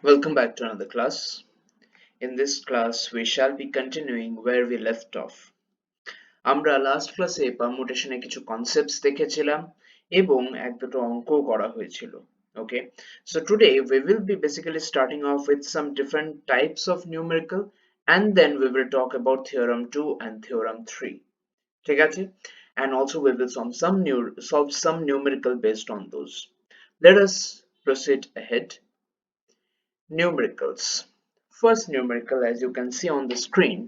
Welcome back to another class. In this class, we shall be continuing where we left off. আমরা last ক্লাসে পারমুটেশনে কিছু concepts দেখেছিলাম এবং এক দুটো অঙ্ক করা হয়েছিল. Okay, so today we will be basically starting off with some different types of numerical and then we will talk about theorem 2 and theorem 3. ঠিক আছে? And also we will solve some numerical based on those. Let us proceed ahead. Numericals. First numerical, as you can see on the screen,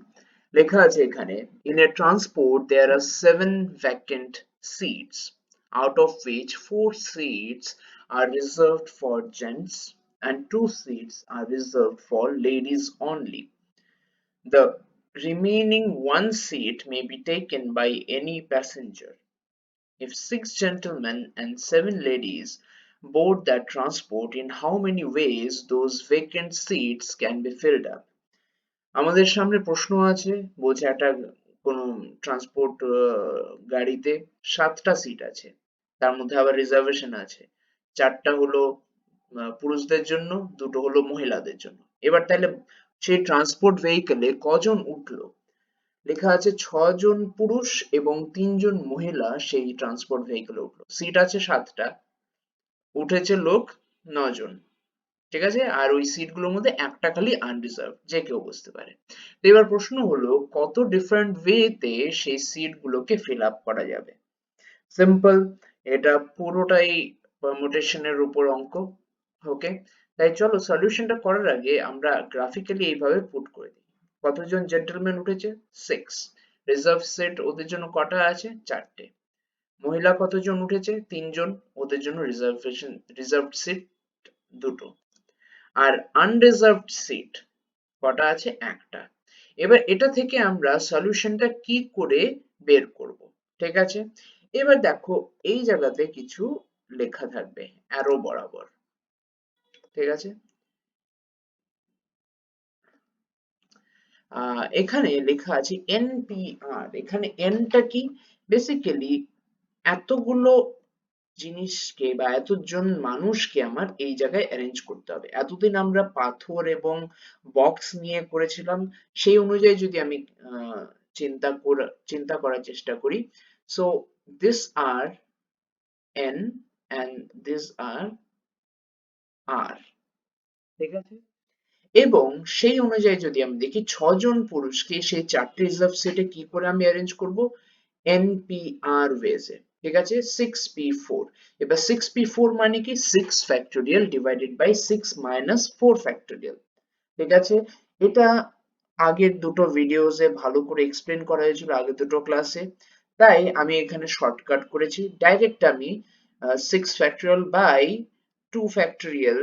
লেখা আছে এখানে in a transport there are 7 vacant seats, out of which 4 seats are reserved for gents and 2 seats are reserved for ladies only. The remaining 1 seat may be taken by any passenger. If 6 gentlemen and 7 ladies board that transport, in how many ways those vacant seats can be filled up? আমাদের সামনে প্রশ্ন আছে, বলছে একটা কোনো transport গাড়িতে 7টা seat আছে, তার মধ্যে আবার রিজার্ভেশন আছে, 4টা হলো পুরুষদের জন্য, 2টো হলো মহিলাদের জন্য। এবার তাহলে সেই ট্রান্সপোর্ট ভেহিকলে কজন উঠলো? লেখা আছে 6 জন পুরুষ এবং 3 জন মহিলা সেই ট্রান্সপোর্ট ভেহিকলে উঠলো। সিট আছে 7টা, উঠেছে লোক 9 জন। ঠিক আছে? আর ওই সিটগুলোর মধ্যে একটা খালি আনরিজার্ভ, যে কেউ বসতে পারে। তো এবার প্রশ্ন হলো কত ডিফারেন্ট ওয়েতে সেই সিটগুলোকে ফিল আপ করা যাবে। সিম্পল, এটা পুরোটাই পারমুটেশনের উপর অঙ্ক। ওকে, তাই চলো সলিউশনটা করার আগে আমরা গ্রাফিক্যালি এইভাবে পুট করে দিই। কতজন জেন্টলম্যান উঠেছে? 6। রিজার্ভ সিট ওদের জন্য কটা আছে? 4টে। মহিলা কতজন উঠেছে? 3 জন, ওদের জন্য রিজার্ভড সিট 2টো। আর আনরিজার্ভড সিট কটা আছে? একটা। এবার এটা থেকে আমরা সলিউশনটা কি করে বের করব? ঠিক আছে? এবার দেখো এই জায়গাতে কিছু লেখা থাকবে অ্যারো বরাবর। ঠিক আছে? এখানে লেখা আছে NPR। এখানে Nটা কি? বেসিক্যালি এতগুলো জিনিসকে বা এতজন মানুষকে আমার এই জায়গায় অ্যারেঞ্জ করতে হবে। এতদিন আমরা পাথর এবং বক্স নিয়ে করেছিলাম, সেই অনুযায়ী যদি আমি চিন্তা করার চেষ্টা করি, so this are N and these are R। ঠিক আছে? এবং সেই অনুযায়ী যদি আমি দেখি 6 জন পুরুষকে সেই 4টে রিজার্ভ সিটে কি করে আমি অ্যারেঞ্জ করব? NPR ওয়েজে। ঠিক আছে? 6p4। এবার 6p4 মানে কি? 6 factorial divided by 6 minus 4 factorial. ঠিক আছে? এটা আগের দুটো ভিডিওসে ভালো করে এক্সপ্লেন করা হয়েছিল, আগের দুটো ক্লাসে। তাই আমি এখানে শর্টকাট করেছি, ডাইরেক্ট আমি 6 ফ্যাক্টোরিয়াল বাই 2 ফ্যাক্টোরিয়াল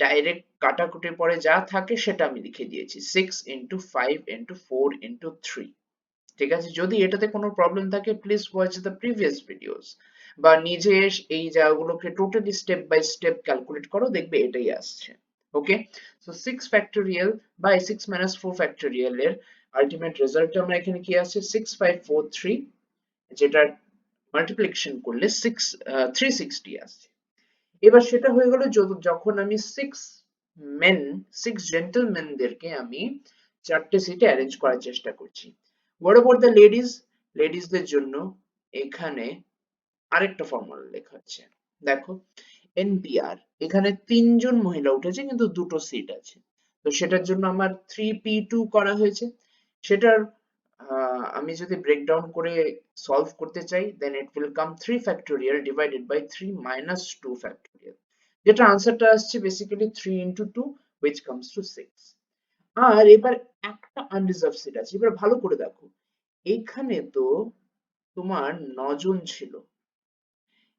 ডাইরেক্ট কাটাকুটির পরে যা থাকে সেটা আমি লিখে দিয়েছি, 6 ইন্টু 5 ইন্টু 4 ইন্টু 3। ঠিক আছে? যদি এটাতে কোনো প্রবলেম থাকে please watch the previous videos, বা নিজে এই জায়গাগুলোকে totally step by step calculate করো, দেখবে এটাই আসছে। Okay, so 6 factorial by 6 minus 4 factorial এর আলটিমেট রেজাল্ট আমরা এখানে কি আছে? 6543, যেটার মাল্টিপ্লিকেশন করলে 360 আসছে। এবার সেটা হয়ে গেল যখন আমি 6 জেন্টলম্যানদেরকে আমি 4টে সিটে অ্যারেঞ্জ করার চেষ্টা করছি। What about the ladies? লেডিসদের জন্য এখানে আরেকটা ফর্মুলা লেখা আছে। দেখো NPR, এখানে 3 জন মহিলা উঠেছে কিন্তু 2টো সিট আছে, তো সেটার জন্য আমার 3p2 করা হয়েছে। সেটার আমি যদি ব্রেকডাউন করে সলভ করতে চাই, then it will come 3 factorial divided by 3 minus 2 factorial, যেটা আনসারটা আসছে basically 3 into 2 which comes to 6। আর এবার একটা আনরিজার্ভ সিট আছে। এবার ভালো করে দেখো, এখানে তো তোমার 9 জন ছিল,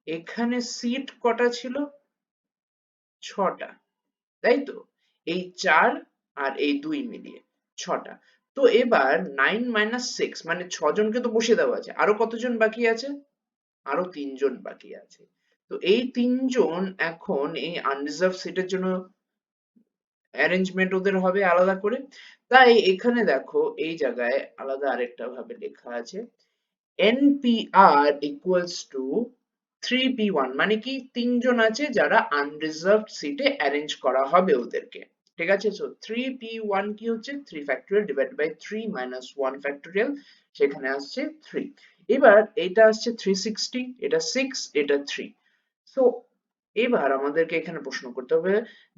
এখানে সিট কটা ছিল? 6টা, তাই তো? এই 4 আর এই 2 মিলিয়ে 6টা। তো এবার 9 মাইনাস 6 মানে 6 জনকে তো বসিয়ে দেওয়া আছে, আরো কতজন বাকি আছে? আরো 3 জন বাকি আছে। তো এই 3 জন এখন এই আনরিজার্ভ সিটের জন্য অ্যারেঞ্জমেন্ট ওদের হবে আলাদা করে। তাই এখানে দেখো এই জায়গায় আলাদা আরেকটা ভাবে লেখা আছে, NPR equals to 3p1, মানে কি 3 জন আছে যারা আনরিজার্ভড সিটে অ্যারেঞ্জ করা হবে ওদেরকে। ঠিক আছে। সো 3p1 কি হচ্ছে 3 factorial divide by 3 minus 1 factorial, সেখানে আসছে 3। এবার এটা আসছে 360, এটা 6, এটা 3। সো এবার আমাদেরকে এখানে প্রশ্ন করতে হবে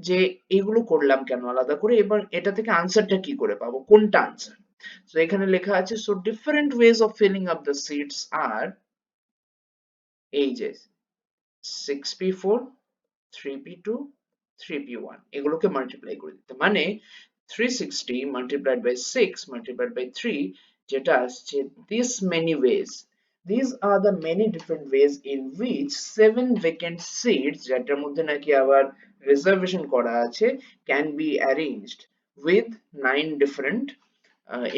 যে এগুলো করলাম কেন আলাদা করে, এবার এটা থেকে আনসারটা কি করে পাবো, কোনটা আনসার। সো এখানে লেখা আছে so different ways of filling up the seats আর এই যে 6p4, 3p2, 3p1 এগুলোকে মাল্টিপ্লাই করে দিতে, মানে 360 multiplied by 6 multiplied by 3 যেটা আসছে this many ways. These are the many different ways in which 7 vacant seats যেটার মধ্যে নাকি আবার রিজার্ভেশন করা আছে can be arranged with 9 different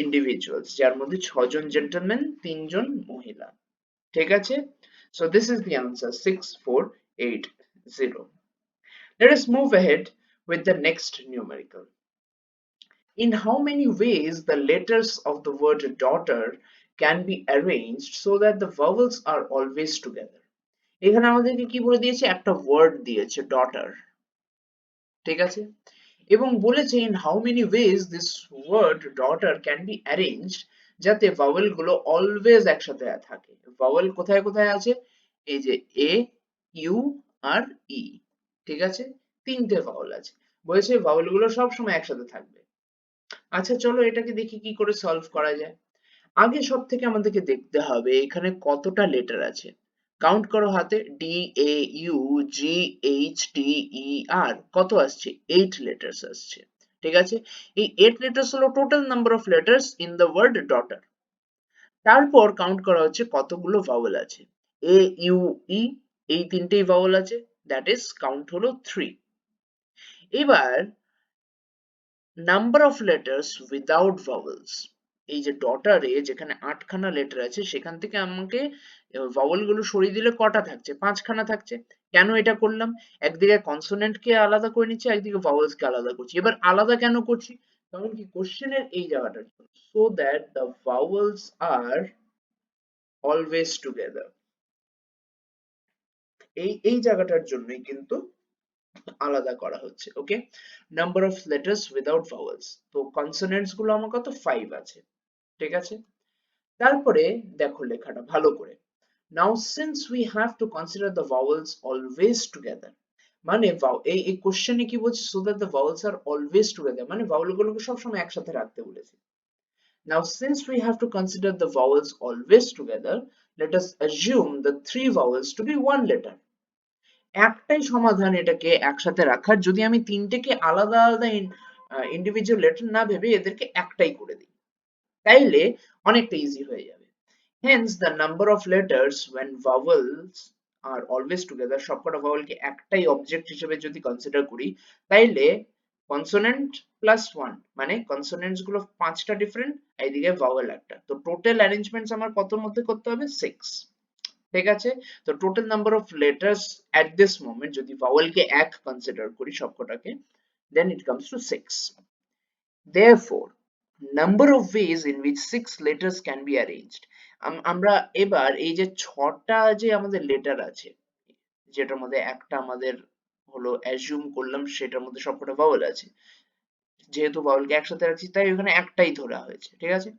individuals, যার মধ্যে 6 জন জেন্টলম্যান 3 জন মহিলা। ঠিক আছে, so this is the answer 6480. Let us move ahead with the next numerical. In how many ways the letters of the word daughter can be arranged so that the vowels are always together? এখানে আমাদেরকে কি বলে দিয়েছে, একটা word দিয়েছে daughter, ঠিক আছে, এবং বলেছে in how many ways this word daughter can be arranged যাতে ভাওয়েল গুলো অলওয়েজ একসাথে থাকে। ভাওয়েল কোথায় কোথায় আছে, এই যে এ, ইউ আর ই, ঠিক আছে, তিনটে ভাওয়েল আছে, বলেছে ভাওয়েল গুলো সব সময় একসাথে থাকবে। আচ্ছা চলো এটাকে দেখি কি করে সলভ করা যায়। আগে সব থেকে আমাদেরকে দেখতে হবে এখানে কতটা লেটার আছে, কাউন্ট করো হাতে, D A U G H T E R, কত আসছে 8 লেটার্স আসছে, ঠিক আছে। এই 8 লেটার্স হলো total number of letters in the word daughter. তারপর কাউন্ট করা হচ্ছে কতগুলো ভাওয়েল আছে, এ ইউ ই এই তিনটেই ভাওয়েল আছে, দ্যাট ইজ কাউন্ট হলো 3। এবার number of letters without vowels, এই যে ডটারে যেখানে 8 খানা লেটার আছে সেখান থেকে আমাকে ভাওয়েল গুলো সরিয়ে দিলে কটা থাকছে, 5 খানা থাকছে। কেন এটা করলাম, একদিকে কনসোনেন্ট কে আলাদা করে নিচ্ছি, একদিকে ভাওয়েলস কে আলাদা করছি। এবার আলাদা কেন করছি, কারণ কি কোশ্চেনের এই জায়গাটা, so that the vowels are always together, এই জায়গাটার জন্যই কিন্তু আলাদা করা হচ্ছে। Okay, number of letters without vowels, তো কনসোনেন্টস গুলো আমার কত 5 আছে, ঠিক আছে। তারপরে দেখো লেখাটা ভালো করে, now since we have to consider the vowels always together, মানে এই কোশ্চেনে কি বলছে, so that the vowels are always together, মানে ভাওয়েল গুলোকে সবসময় একসাথে রাখতে বলেছে। Now since we have to consider the vowels always together, let us assume the three vowels to be one letter. একটাই সমাধান এটাকে একসাথে রাখার, যদি আমি তিনটেকে আলাদা আলাদা ইন্ডিভিজুয়াল লেটার না ভেবে এদেরকে একটাই করে দিই, তাইলে অনেকটা ইজি হয়ে যাবে। Hence the number of letters when vowels are always together, সবকটা vowel কে একটাই অবজেক্ট হিসেবে যদি কনসিডার করি, তাইলে কনসোনেন্ট প্লাস 1 মানে কনসোনেন্টস গুলো 5টা ডিফারেন্ট, এইদিকে ভাওয়েল একটা, তো টোটাল অ্যারেঞ্জমেন্টস আমার কতর মধ্যে করতে হবে 6, ঠিক আছে। তো total number of letters at this moment যদি ভাওয়েল কে এক কনসিডার করি সবকটাকে, then it comes to 6. Therefore, number of ways in which 6 letters can be arranged, আমরা এবার এই যে 6টা যে আমাদের লেটার আছে, যেটার মধ্যে একটা আমাদের হলো অ্যাজিউম করলাম সেটার মধ্যে সবকটা ভাওয়েল আছে, যেহেতু ভাওয়েলকে একসাথে রাখছি তাই ওখানে একটাই ধরা হয়েছে, ঠিক আছে।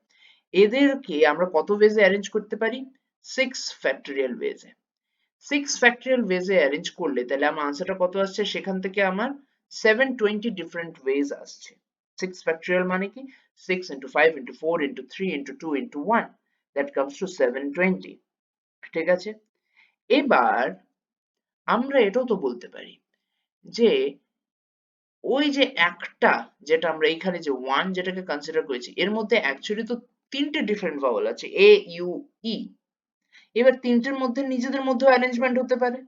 এদেরকে আমরা কত ওয়েজে অ্যারেঞ্জ করতে পারি, 6 ফ্যাক্টোরিয়াল ওয়েজে। 6 ফ্যাক্টোরিয়াল ওয়েজে অ্যারেঞ্জ করলে তাহলে আমার আনসারটা কত আসছে, সেখান থেকে আমার 720 ডিফারেন্ট ওয়েজ আসছে। 6 factorial মানে কি, 6 into 5 into 4 into 3 into 2 into 1, that comes to 720, ঠিক আছে। এবার আমরা এটাও তো বলতে পারি যে ওই যে একটা, যেটা আমরা এখানে যে 1 যেটাকে কনসিডার করেছি এর মধ্যে অ্যাকচুয়ালি তো তিনটে ডিফারেন্ট ভাওয়েল আছে, এ ইউ ই, এবার তিনটের মধ্যে নিজেদের মধ্যে অ্যারেঞ্জমেন্ট হতে পারে।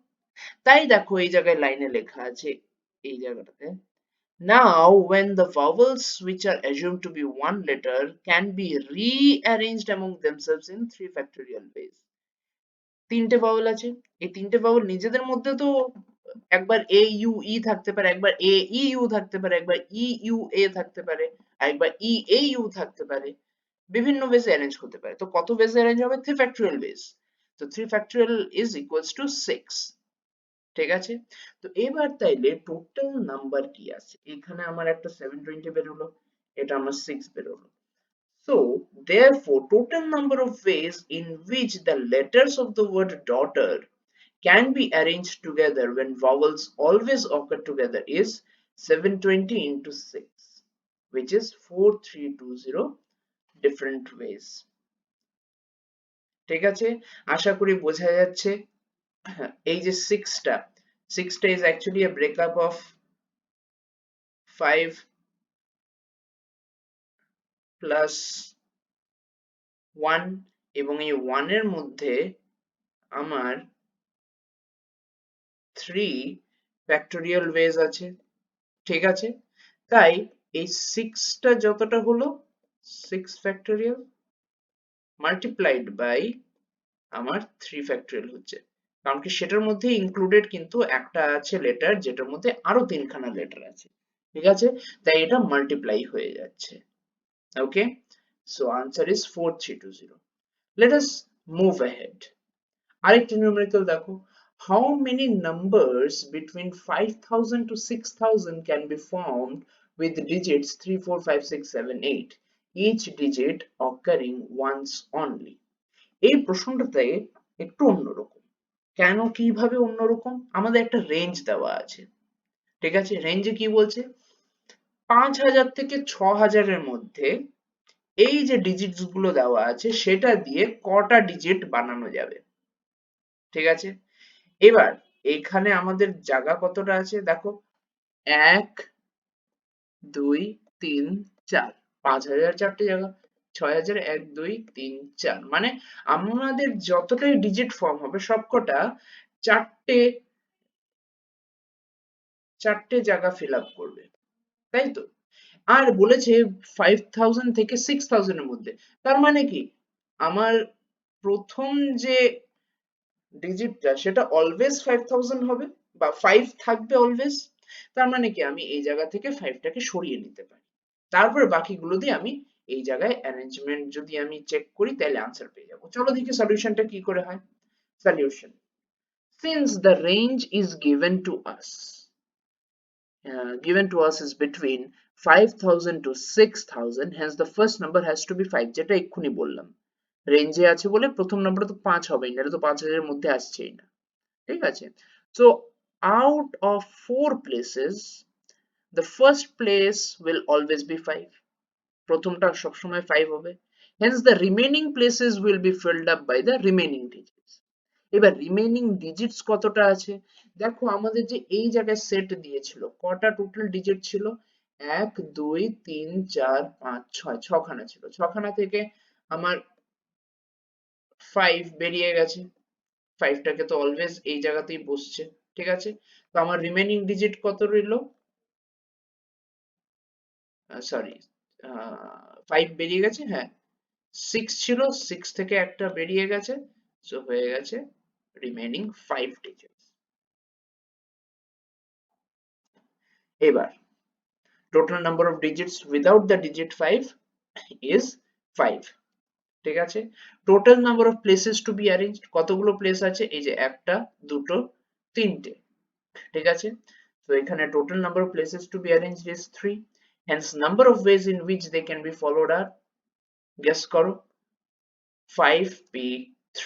তাই দেখো এই জায়গায় লাইনে লেখা আছে, এই জায়গাটাতে, now when the vowels which are assumed to be one letter can be rearranged among themselves in 3 factorial ways. তিনটে ভাওয়েল আছে, এই তিনটে ভাওয়েল নিজেদের মধ্যে তো একবার এ ইউ ই থাকতে পারে, একবার এ ই ইউ থাকতে পারে, একবার ই ইউ এ থাকতে পারে, আর একবার ই এ ইউ থাকতে পারে, বিভিন্ন ওয়েজে অ্যারেঞ্জ হতে পারে। তো কত ওয়েজে অ্যারেঞ্জ হবে, 3 factorial ways, তো 3 factorial is equals to 6। ঠিক আছে? তো এবার তাইলে টোটাল নাম্বার কি আছে? এখানে আমার একটা 720 বেরোলো, এটা আমার 6 বেরোলো। So, therefore, total number of ways in which the letters of the word daughter can be arranged together when vowels always occur together is 720 into 6, which is 4320 different ways. ঠিক আছে? আশা করি বোঝা যাচ্ছে। এই যে 6টা is actually a breakup of 5 plus 1 এবং এই 1 এর মধ্যে আমার 3 factorial ways আছে। ঠিক আছে? তাই এই 6টা যতটা হলো 6 factorial multiplied by আমার 3 factorial হচ্ছে, কারণ কি সেটার মধ্যে ইনক্লুডেড কিন্তু একটা আছে লেটার যেটার মধ্যে আরো তিনখানা লেটার আছে। ঠিক আছে? তাই এটা মাল্টিপ্লাই হয়ে যাচ্ছে। Okay, so answer is 4320। Let us move ahead. আরেকটা নিউমেরিক্যাল দেখো, how many numbers between 5000 to 6000 can be formed with digits 3 4 5 6 7 8, each digit occurring once only? এই প্রশ্নটাতে একটু অন্যরকম। কেন কিভাবে অন্যরকম? আমাদের একটা রেঞ্জ দেওয়া আছে। ঠিক আছে? রেঞ্জে কি বলছে? 5000 থেকে 6000 এর মধ্যে এই যে ডিজিটস গুলো দেওয়া আছে সেটা দিয়ে কটা ডিজিট বানানো যাবে। ঠিক আছে? এবার এইখানে আমাদের জায়গা কতটা আছে দেখো, 1 2 3 4, 5000 চারটে জায়গা, 6000 1 2 3 4, মানে আমাদের যতটাই ডিজিট ফর্ম হবে সবকটা চারটে চারটে জায়গা ফিল আপ করবে, তাই তো? আর বলেছে 5000 থেকে 6000 এর মধ্যে, তার মানে কি আমার প্রথম যে ডিজিটটা সেটা অলওয়েজ 5000 হবে বা 5 থাকবে অলওয়েজ। তার মানে কি আমি এই জায়গা থেকে 5টাকে সরিয়ে নিতে পারি, তারপরে বাকিগুলো দিয়ে আমি এই জায়গায় অ্যারেঞ্জমেন্ট যদি আমি চেক করি তাহলে আনসার পেয়ে যাবো। চলো দেখি সলিউশনটা কি করে হয়। Solution, since the range is given to us is between 5000 to 6000, hence the first number has to be 5, যেটা এক্ষুনি বললাম। রেঞ্জে আছে বলে প্রথম নাম্বার তো 5 হবেই না, এটা তো 5000 এর মধ্যে আসছেই না। ঠিক আছে? So out of 4 places, the first place will always be 5, প্রথমটা সবসময় 5 হবে। Hence the remaining places will be filled up by the remaining digits. এবার রিমেইনিং ডিজিটস কতটা আছে দেখো, আমাদের যে এই জায়গায় সেট দিয়েছিল কটা টোটাল ডিজিট ছিল, 1 2 3 4 5 6, ছখানা ছিল, ছখানা থেকে আমার 5 বেরিয়ে গেছে, 5টাকে তো অলওয়েজ এই জায়গাতেই বসছে। ঠিক আছে? তো আমার রিমেইনিং ডিজিট কত রইলো, সরি 5 বেরিয়ে গেছে, হ্যাঁ 6 ছিল, 6 থেকে একটা বেরিয়ে গেছে, সো হয়ে গেছে রিমেইনিং 5 ডিজিট। এবার total number of digits without the digit 5 is 5। ঠিক আছে? total number of places to be arranged, কতগুলো প্লেস আছে, এই যে একটা দুটো তিনটে। ঠিক আছে? তো এখানে total number of places to be arranged is 3, hence number of ways in which they can be followed are, guess করো, 5p3।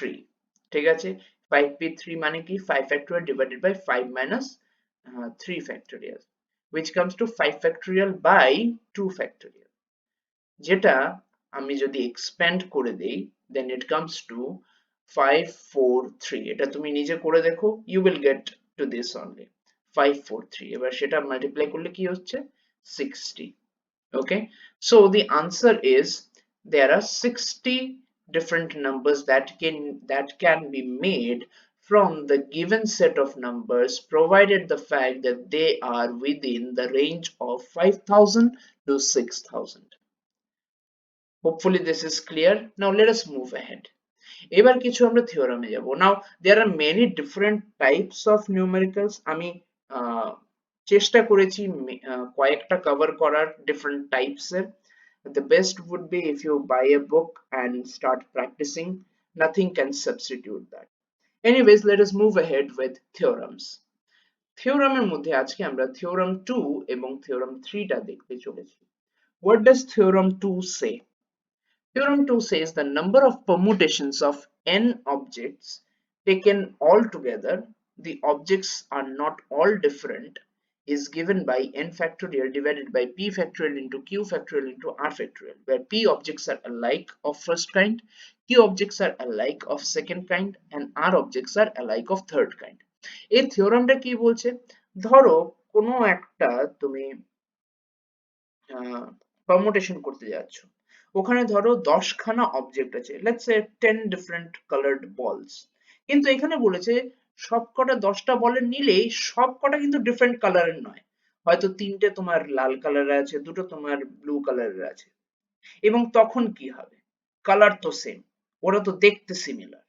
ঠিক আছে? 5p3 মানে কি, 5 factorial divided by 5 minus 3 factorial, which comes to 5 factorial by 2 factorial, যেটা আমি যদি expand করে দেই then it comes to 543। এটা তুমি নিজে করে দেখো, you will get to this only 543। এবার সেটা মাল্টিপ্লাই করলে কি হচ্ছে 60। Okay, so the answer is there are 60 different numbers that can be made from the given set of numbers, provided the fact that they are within the range of 5000 to 6000। Hopefully this is clear. Now let us move ahead. এবার কিছু আমরা থিওরামে যাব। Now there are many different types of numericals, আমি চেষ্টা করেছি কয়েকটা cover করার different types এর। The best would be if you buy a book and start practicing, nothing can substitute that. Anyways, let us move ahead with theorems. থিওরামের মধ্যে আজকে আমরা theorem 2 এবং থিওরাম 3 টা দেখতে চলেছি। What does theorem 2 say? Theorem 2 says the number of permutations of n objects taken all together, the objects are not all different, is given by n factorial divided by p factorial into q factorial into r factorial, where p objects are alike of first kind, q objects are alike of second kind, and r objects are alike of third kind. এই থিওরামটা কি বলছে? ধরো কোনো একটা তুমি permutation করতে যাচ্ছ, ওখানে ধরো 10খানা অবজেক্ট আছে, লেটস সে 10 ডিফারেন্ট কালারড বলস, কিন্তু এখানে বলেছে সবকটা 10টা বলের নিলেই সবকটা কিন্তু ডিফারেন্ট কালারের নয়, হয়তো তিনটে তোমার লাল কালারের আছে, দুটো তোমার ব্লু কালারের আছে, এবং তখন কি হবে? কালার তো সেম, ওরা তো দেখতে সিমিলার,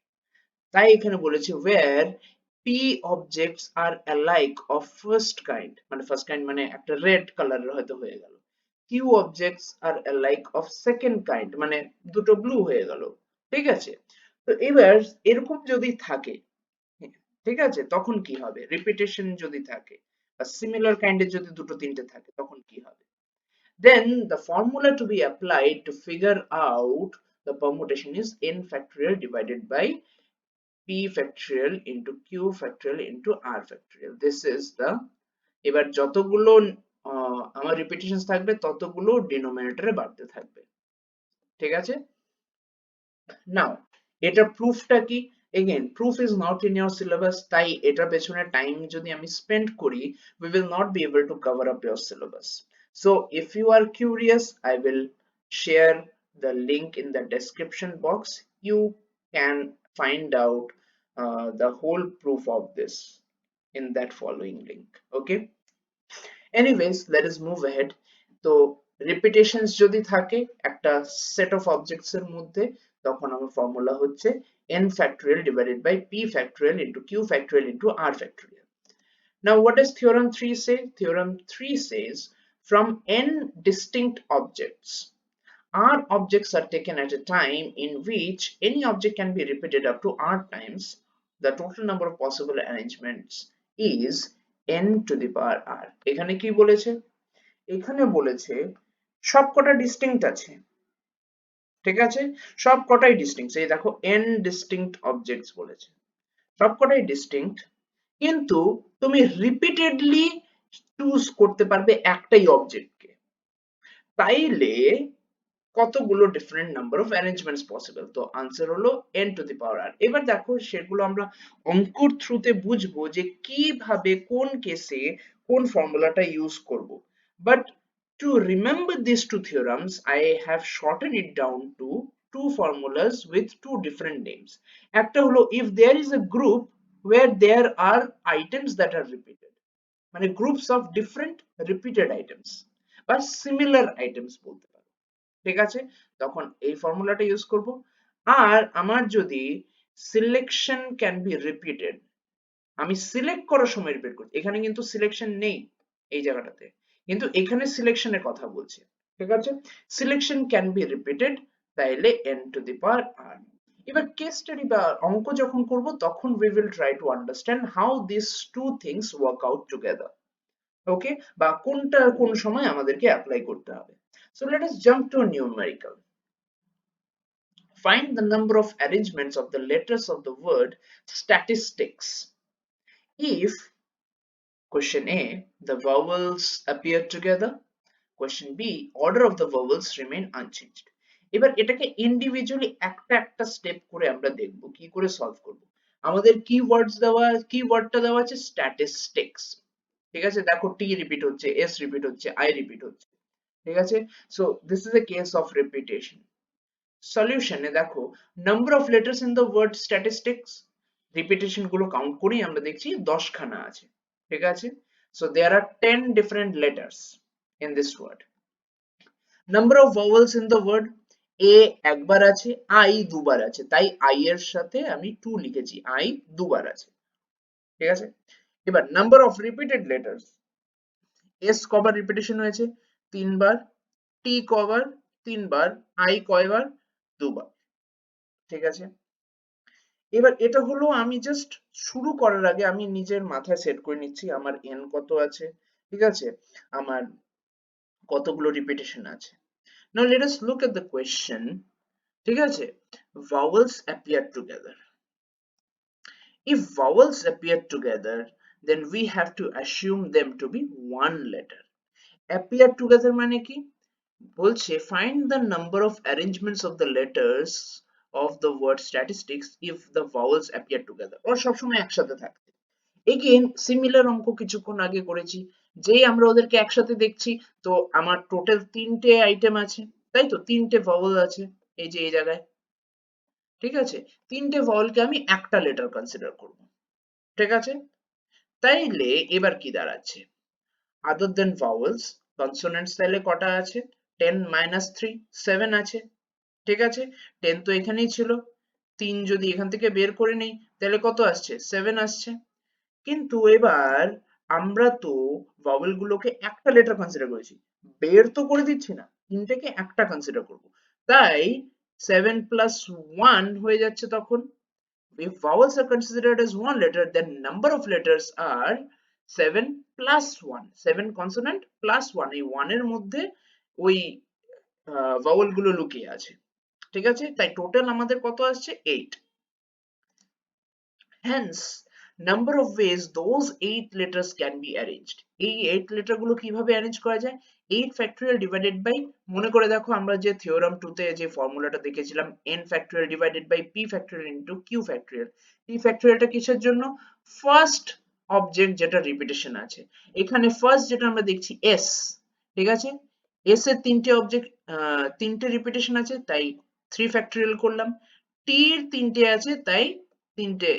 তাই এখানে বলেছে where p objects are alike of first kind, মানে ফার্স্ট কাইন্ড মানে একটা রেড কালারের হয়তো হয়ে গেল, q objects are alike of second kind মানে দুটো ব্লু হয়ে গেল, ঠিক আছে? তো এবার এরকম যদি থাকে, ঠিক আছে, তখন কি হবে? রিপিটেশন যদি থাকে বা সিমিলার কাইন্ডের যদি দুটো তিনটে থাকে তখন কি হবে? Then the formula to be applied to figure out the permutation is n factorial divided by p factorial into q factorial into r factorial. This is the, এবার যতগুলো আমার রিপিটেশনস থাকবে ততগুলো ডিনোমিনেটরে বাড়তে থাকবে, ঠিক আছে? নাও এটা প্রুফটা কি? again proof is not in your syllabus, তাই এটা পেছনে টাইম যদি আমি স্পেন্ড করি we will not be able to cover up your syllabus. So if you are curious, I will share the link in the description box. You can find out the whole proof of this in that following link. Okay, anyways, let us move ahead. তো রিপিটেশনস যদি থাকে একটা set of objects এর মধ্যে, তখন আমার formula হচ্ছে n factorial divided by p factorial into q factorial into r factorial. Now what does theorem 3 say? Theorem 3 says from n distinct objects, r objects are taken at a time in which any object can be repeated up to r times, the total number of possible arrangements is n to the power r. এখানে কি বলেছে? এখানে বলেছে সবকটা distinct আছে, ঠিক আছে, সবকটাই ডিস্টিংক্ট, এই দেখো n ডিস্টিংক্ট অবজেক্টস বলেছে, সবকটাই ডিস্টিংক্ট, কিন্তু তুমি রিপিটেডলি চুজ করতে পারবে একটাই অবজেক্টকে, তাইলে কতগুলো different number of arrangements possible? তো আনসার হলো n to the power r। এবার দেখো সেগুলো আমরা অঙ্কর থ্রুতে বুঝবো যে কিভাবে কোন কেসে কোন ফর্মুলাটা ইউজ করব, but to remember these two theorems I have shortened it down to two formulas with two different names. একটা হলো if there is a group where there are items that are repeated, মানে groups of different repeated items বা similar items বলতে পারো, ঠিক আছে, তখন এই ফর্মুলাটা ইউজ করব। আর আমার যদি সিলেকশন ক্যান বি রিপিটেড, আমি সিলেক্ট করার সময় রিপিট করছি, এখানে কিন্তু সিলেকশন নেই এই জায়গাটাতে, কিন্তু এখানে সিলেকশনের কথা বলছি, ঠিক আছে, সিলেকশন ক্যান বি রিপিটেড, তাইলে n to the power r। এবার কেস স্টাডি বা অঙ্ক যখন করব তখন we will try to understand how these two things work out together, ওকে, বা কোনটা কোন সময় আমাদেরকে অ্যাপ্লাই করতে হবে। So let us jump to a numerical. Find the number of arrangements of the letters of the word statistics if question A the vowels appear together, question B order of the vowels remain unchanged. এবার এটাকে individually একটা একটা step করে আমরা দেখব কি করে solve করব। আমাদের কিওয়ার্ডটা দেওয়া আছে স্ট্যাটিস্টিক্স, ঠিক আছে, দেখো টি রিপিট হচ্ছে, এস রিপিট হচ্ছে, আই রিপিট হচ্ছে, ঠিক আছে, so this is a case of repetition. সলিউশনে দেখো number of letters in the word statistics, repetition গুলো কাউন্ট করেই আমরা দেখছি 10 খানা আছে, ঠিক আছে, so there are 10 different letters in this word. Number of vowels in the word, A একবার আছে, আই দুবার আছে, তাই আই এর সাথে আমি 2 লিখেছি, আই দুবার আছে, ঠিক আছে। এবার number of repeated letters, S কবার রিপিটেশন হয়েছে? 3 বার, টি কবার? 3 বার, আই কয়বার? 2 বার, ঠিক আছে। এবার এটা হলো আমি জাস্ট শুরু করার আগে আমি নিজের মাথায় সেট করে নিচ্ছি আমার n কত আছে, ঠিক আছে, আমার কতগুলো রিপিটেশন আছে। Now let us look at the question, ঠিক আছে, vowels appear together. If vowels appear together, then we have to assume them to be one letter. Appear together মানে কি? বলছে find the number of arrangements of the letters of the word statistics if the vowels appear together. ওরা সবসময় একসাথে থাকে। Again similar অঙ্ক কিছুক্ষণ আগে করেছি, যেই আমরা ওদেরকে একসাথে দেখছি তো আমার টোটাল তিনটে আইটেম আছে, তাই তো তিনটে ভাওয়েল আছে এই যে এই জায়গায়, ঠিক আছে, তিনটে ভাওয়েলকে আমি একটা লেটার কনসিডার করব, ঠিক আছে। তাইলে এবার কি দাঁড়াচ্ছে, আদার দেন ভাওয়েলস কনসোনেন্টস তাহলে কটা আছে, 10 মাইনাস 3 7 আছে, ঠিক আছে, 10 তো এখানেই ছিল, 3 যদি এখান থেকে বের করে নেই তাহলে কত আসছে 7 আসছে। কিন্তু এবার আমরা তো ভাওয়েল গুলোকে একটা লেটার কনসিডার করেছি, বের তো করে দিচ্ছি না, তিনটেকে একটা কনসিডার করব, তাই 7 প্লাস 1 হয়ে যাচ্ছে তখন। If vowels are considered as one letter, then number of letters are 7 plus 1, 7 consonant plus 1, এই 1 এর মধ্যে ওই ভাওয়েল গুলো লুকিয়ে আছে, ঠিক আছে, তাই টোটাল আমাদের কত আসছে 8। Hence, number of ways those 8 letters can be arranged. এই 8 লেটার গুলো কিভাবে অ্যারেঞ্জ করা যায়, 8 ফ্যাক্টোরিয়াল ডিভাইডেড বাই, মনে করে দেখো আমরা যে থিওরাম 2 তে যে ফর্মুলাটা দেখেছিলাম n factorial divided by p factorial into q factorial, p ফ্যাক্টোরিয়ালটা কিসের জন্য, ফার্স্ট অবজেক্ট যেটা রিপিটেশন আছে, এখানে ফার্স্ট যেটা আমরা দেখছি s, ঠিক আছে, s এর তিনটে অবজেক্ট তিনটে রিপিটেশন আছে তাই 3 ফ্যাক্টোরিয়াল করলাম, t এর তিনটে আছে তাই তিনটে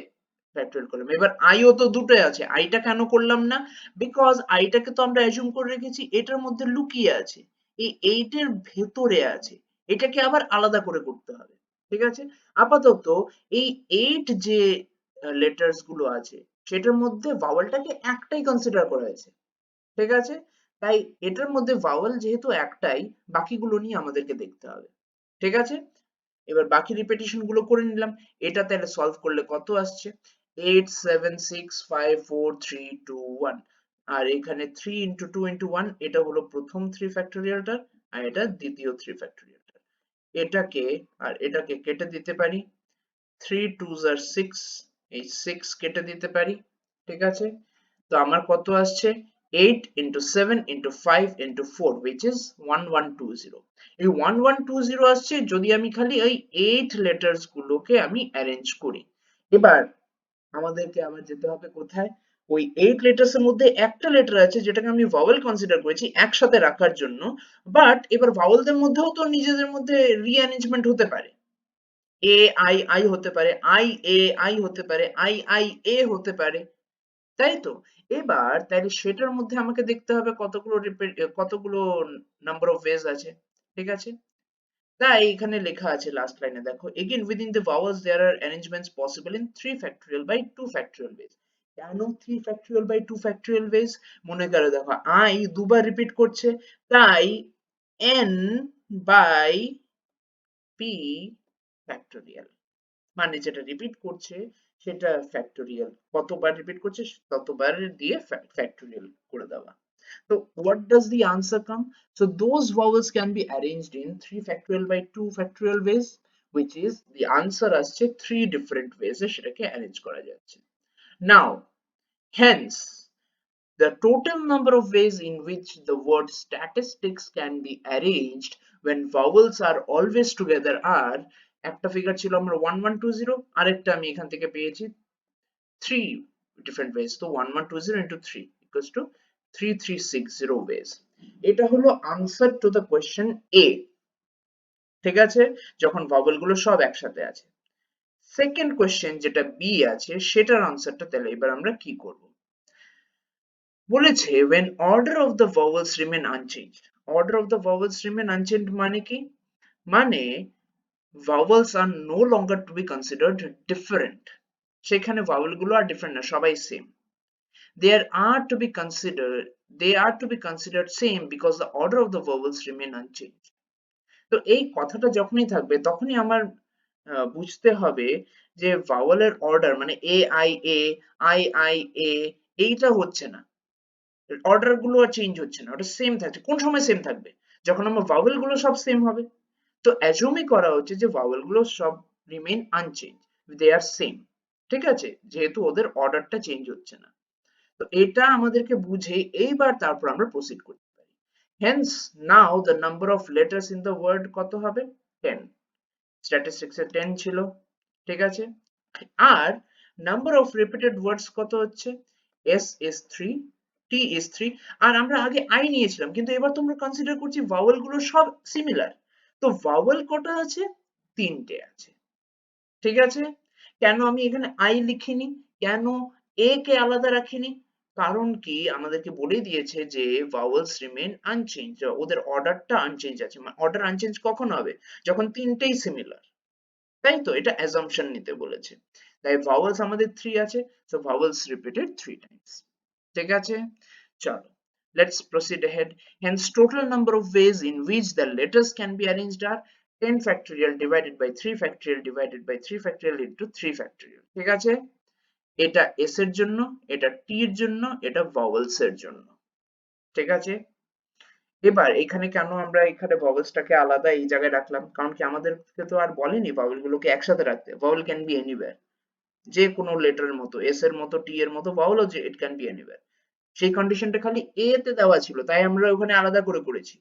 ফ্যাক্টোরিয়াল করলাম। এবার i ও তো দুটোই আছে, i টা কেন করলাম না, বিকজ i টাকে তো আমরা অ্যাজিউম করে রেখেছি এটার মধ্যে লুকিয়ে আছে, এই 8 এর ভেতরে আছে, এটাকে আবার আলাদা করে করতে হবে, ঠিক আছে। আপাতত এই 8 যে লেটার্স গুলো আছে সেটার মধ্যে ভাওয়েলটাকে একটাই কনসিডার করা হয়েছে, ঠিক আছে, তাই এটার মধ্যে ভাওয়েল যেহেতু একটাই, বাকিগুলো নিয়ে আমাদেরকে দেখতে হবে, ঠিক আছে। এবার বাকি রিপিটেশন গুলো করে নিলাম, এটা তাহলে সলভ করলে কত আসছে, 8 7 6 5 4 3 2 1, আর এখানে 3 ইন্টু 2 ইন্টু 1 এটা হলো প্রথম 3 ফ্যাক্টোরিয়ালটা, আর এটা দ্বিতীয় 3 ফ্যাক্টোরিয়ালটা, এটাকে আর এটাকে কেটে দিতে পারি, 3 2s are 6, এই 6 কেটে দিতে পারি, ঠিক আছে, তো আমার কত আসছে 8 into 7 into 5 into 4 which is 1120, এই 1120 আসছে যদি আমি খালি এই 8 লেটার্স গুলোকে আমি অ্যারেঞ্জ করি। এবার আমাদেরকে আবার যেতে হবে কোথায়, ওই 8 লেটার্স এর মধ্যে একটা লেটার আছে যেটাকে আমি ভাওয়েল কনসিডার করেছি একসাথে রাখার জন্য, বাট এবার ভাওয়েলদের মধ্যেও তো নিজেদের মধ্যে রিঅ্যারেঞ্জমেন্ট হতে পারে, এ আই আই হতে পারে, আই এ আই হতে পারে, আই আই এ হতে পারে, তাই তো। এবার তাহলে সেটার মধ্যে আমাকে দেখতে হবে কতগুলো কতগুলো নাম্বার অফ ওয়েজ আছে, ঠিক আছে, তাই এখানে লেখা আছে লাস্ট লাইনে দেখো, again within the vowels there are arrangements possible in 3 factorial by 2 factorial ways। কেন 3 factorial by 2 factorial ways, মনে করে দেখো i দুবার রিপিট করছে তাই n by p factorial, মানে যেটা রিপিট করছে সেটা ফ্যাক্টোরিয়াল, কতবার রিপিট করছে ততবার দিয়ে ফ্যাক্টোরিয়াল করে দেওয়া। So what does the answer come? So those vowels can be arranged in 3 factorial by 2 factorial ways, which is the answer আসছে 3 different ways এ সেটাকে arrange করা যাচ্ছে। Now, hence the total number of ways in which the word statistics can be arranged when vowels are always together are, একটা figure ছিল আমরা 1120, আরেকটা আমি এখান থেকে পেয়েছি 3 different ways, তো 1120 into 3 equals to 3360 ways। এটা হলো আনসার টু দ্য কোয়েশ্চেন এ, ঠিক আছে, যখন ভাওয়েল গুলো সব একসাথে আছে। সেকেন্ড কোয়েশ্চেন যেটা বি আছে সেটার আনসারটা তাহলে এবার আমরা কি করব, বলেছে when order of the vowels remain unchanged, order of the vowels remain unchanged মানে কি, মানে vowels are no longer to be considered different, সেখানে ভাওয়েল গুলো আর ডিফারেন্ট না, সবাই same, they are to be considered they are to be considered same because the order of the vowels remain unchanged। তো এই কথাটা যখনই থাকবে তখনই আমার বুঝতে হবে যে ভাওয়েলের অর্ডার মানে A I A, I I A, এইটা হচ্ছে না, অর্ডার গুলো আর চেঞ্জ হচ্ছে না, ওটা সেম থাকছে। কোন সময় সেম থাকবে? যখন আমার ভাওয়েল গুলো সব সেম হবে। তো অ্যাজুমই করা হচ্ছে যে ভাওয়েল গুলো সব রিমেইন আনচেঞ্জ, দে আর সেম। ঠিক আছে, যেহেতু ওদের অর্ডারটা চেঞ্জ হচ্ছে না। তো এটা আমাদেরকে বুঝে এইবার তারপর আমরা প্রসিড করতে পারি। Hence now the number of letters in the word কত হবে? 10। স্ট্যাটিস্টিক্সে 10 ছিল। ঠিক আছে, আর নাম্বার অফ রিপিটেড ওয়ার্ডস কত হচ্ছে? S is 3, T is 3। আর আমরা আগে আই নিয়েছিলাম, কিন্তু এবার তোমরা কনসিডার করছি ভাওয়েল গুলো সব সিমিলার। তো ভাওয়েল কটা আছে? 3টে আছে। ঠিক আছে, কেন আমি এখানে আই লিখিনি, কেন এ কে আলাদা রাখিনি? কারণ কি আমাদেরকে বলে দিয়েছে যে ভাওয়েলস রিমেইন আনচেঞ্জ, ওদের অর্ডারটা আনচেঞ্জ আছে। অর্ডার আনচেঞ্জ কখন হবে? যখন তিনটেই সিমিলার। তাই তো, এটা অ্যাজাম্পশন নিতে বলেছে। তাই ভাওয়েলস আমাদের 3 আছে, সো ভাওয়েলস রিপিটেড 3 টাইমস। ঠিক আছে, চলো let's proceed ahead. Hence total number of ways in which the letters can be arranged are 10 factorial divided by 3 factorial divided by 3 factorial into 3 factorial. ঠিক আছে, এটা s এর জন্য, এটা t এর জন্য, এটা vowels এর জন্য। ঠিক আছে, এবার এখানে কেন আমরা এখানে vowelsটাকে আলাদা এই জায়গায় রাখলাম? কারণ কি আমাদেরকে তো আর বলেনি vowel গুলোকে একসাথে রাখতে। vowel can be anywhere, যে কোনো লেটারের মতো, s এর মতো, t এর মতো vowel ও যে it can be anywhere। সেই কন্ডিশনটা খালি a তে দেওয়া ছিল, তাই আমরা ওখানে আলাদা করে করেছি।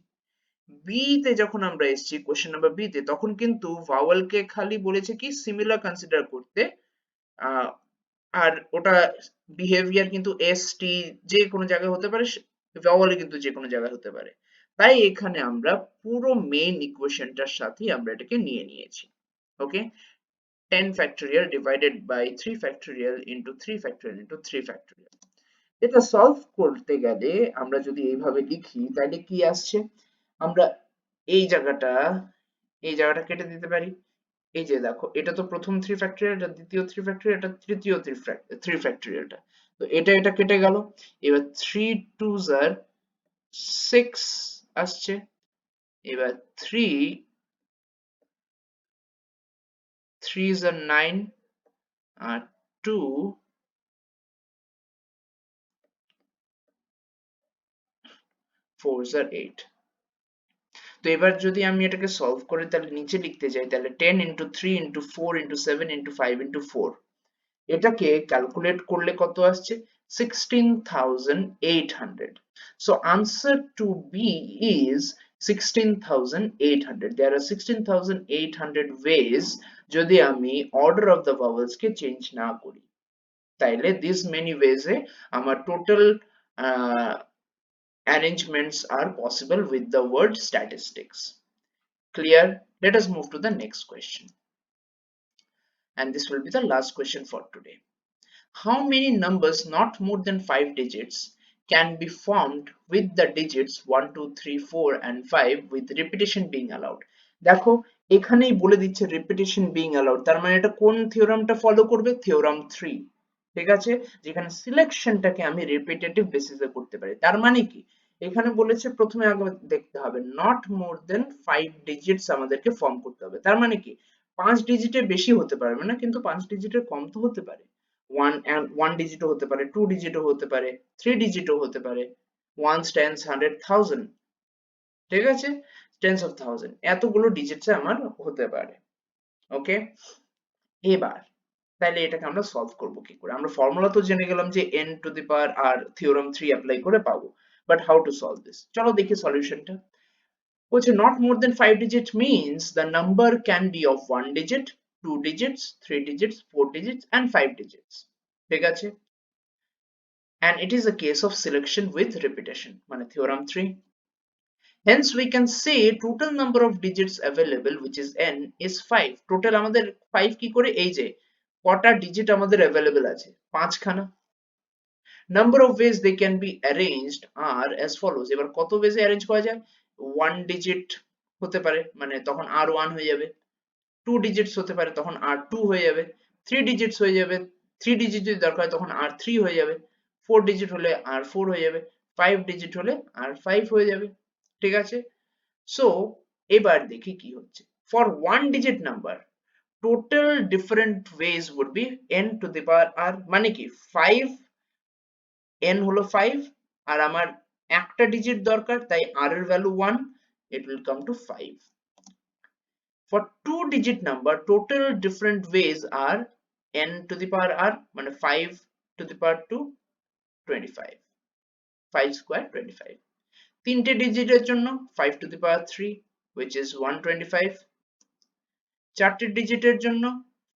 b তে যখন আমরা এসেছি কোশ্চেন নাম্বার b তে, তখন কিন্তু ভাওয়েল কে খালি বলেছে কি সিমিলার কনসিডার করতে, আহ, আর ওটা বিহেভিয়ার কিন্তু এস টি যে কোনো জায়গায় হতে পারে, ভাওয়েল কিন্তু যে কোনো জায়গায় হতে পারে। তাই এখানে আমরা পুরো মেইন ইকুয়েশনটার সাথেই আমরা এটাকে নিয়ে নিয়েছি। ওকে, 10 factorial divided by 3 factorial into 3 factorial into 3 factorial। এটা সলভ করতে গেলে আমরা যদি এইভাবে লিখি তাহলে কি আসছে? আমরা এই জায়গাটা, এই জায়গাটা কেটে দিতে পারি। এই যে দেখো, এটা তো প্রথম 3 ফ্যাক্টরিয়াল, এটা দ্বিতীয় 3 ফ্যাক্টরিয়াল, এটা তৃতীয় 3 ফ্যাক্টরিয়ালটা। তো এটা কেটে গেল। এবার 3 2s are 6 আসছে। এবার 3s are 9 R 2 4s are 8। তো এবার যদি আমি এটাকে সলভ করে তাহলে নিচে লিখতে যাই, তাহলে 10 into 3 into 4 into 7 into 5 into 4, এটাকে ক্যালকুলেট করলে কত আসছে? 16,800। So answer to B is 16,800. There are 16,800 ways যদি আমি order of the vowels K change না করি। তাইলে this many ways এ আমার total arrangements are possible with the word statistics. Clear? Let us move to the next question. And this will be the last question for today. How many numbers not more than 5 digits can be formed with the digits 1, 2, 3, 4 and 5 with repetition being allowed? দেখো, এখানেই বলে দিচ্ছে repetition being allowed, তার মানে এটা কোন থিওরামটা follow করবে? Theorem 3। ঠিক আছে, যেখানে সিলেকশনটাকে আমি রিপিটেটিভ বেসিসে করতে পারি। তার মানে কি, এখানে বলেছে প্রথমে আগে দেখতে হবে নট মোর দেন 5 ডিজিটস আমাদেরকে ফর্ম করতে হবে। তার মানে কি 5 ডিজিটের বেশি হতে পারবে না, কিন্তু 5 ডিজিটের কম তো হতে পারে। 1 ডিজিটও হতে পারে, 2 ডিজিটও হতে পারে, 3 ডিজিটও হতে পারে, ones tens hundred thousand। ঠিক আছে, টেন্স অফ থাউজেন্ড, এতগুলো ডিজিটস আমার হতে পারে। ওকে, এবার তাহলে এটাকে আমরা সলভ করব কি করে? আমরা ফর্মুলা তো জেনে গেলাম যে n to the power r theorem 3 apply করে পাবো, but how to solve this? চলো দেখি সলিউশনটা। বলছে not more than 5 digit means the number can be of 1 digit, 2 digits, 3 digits, 4 digits and 5 digits। ঠিক আছে, and it is a case of selection with repetition, মানে theorem 3। Hence we can say total number of digits available, which is n, is 5। Total আমাদের 5 কি করে? এই যে কটা digit আমাদের অ্যাভেলেবল আছে, 5 খানা। Number of ways they can be arranged are as follows। এবার কত ওয়েজে অ্যারেঞ্জ করা যায়? 1 ডিজিট হতে পারে, মানে তখন r1 হয়ে যাবে। 2 digits হতে পারে, তখন r2 হয়ে যাবে। 3 digits হয়ে যাবে, 3 digit যদি দরকার হয় তখন r3 হয়ে যাবে। 4 digit হলে r4 হয়ে যাবে। 5 digit হলে r5 হয়ে যাবে। ঠিক আছে, সো এবার দেখি কি হচ্ছে। For 1 digit number, total different ways would be n to the power r, মানে কি 5, n হলো 5 আর আমার একটা ডিজিট দরকার, তাই r এর value 1, it will come to 5. For two digit number, total different ways are n to the power r, মানে 5 to the power 2, 25, 5 square 25. তিনটে ডিজিটের জন্য 5 to the power 3, which is 125. চারটে ডিজিটের জন্য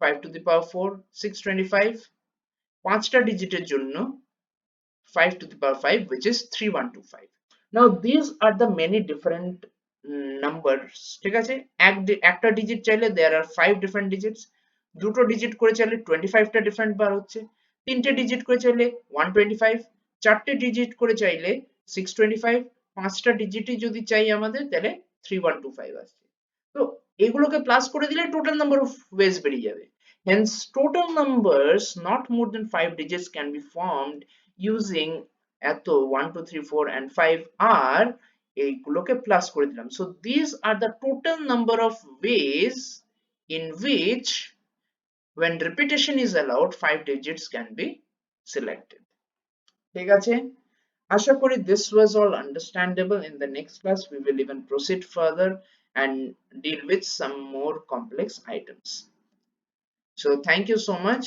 5 to the power 4, 625. পাঁচটা ডিজিটের জন্য 5 to the power 5, which is 3125. Now these are the many different numbers. ঠিক আছে, একটা ডিজিট চাইলে there are 5 different digits, দুটো ডিজিট করে চাইলে 25টা ডিফারেন্ট বার হচ্ছে, তিনটে ডিজিট করে চাইলে 125, চারটে ডিজিট করে চাইলে 625, পাঁচটা ডিজিটই যদি চাই আমাদের তাহলে 3125 আসছে। তো এগুলোকে প্লাস করে দিলে টোটাল নাম্বার অফ ওয়েজ বেরিয়ে যাবে। Hence total numbers not more than 5 digits can be formed using এত 1 2 3 4 and 5 আর এইগুলোকে প্লাস করে দিলাম। So these are the total number of ways in which when repetition is allowed 5 digits can be selected. ঠিক আছে, আশা করি this was all understandable. In the next class we will even proceed further and deal with some more complex items. So thank you so much.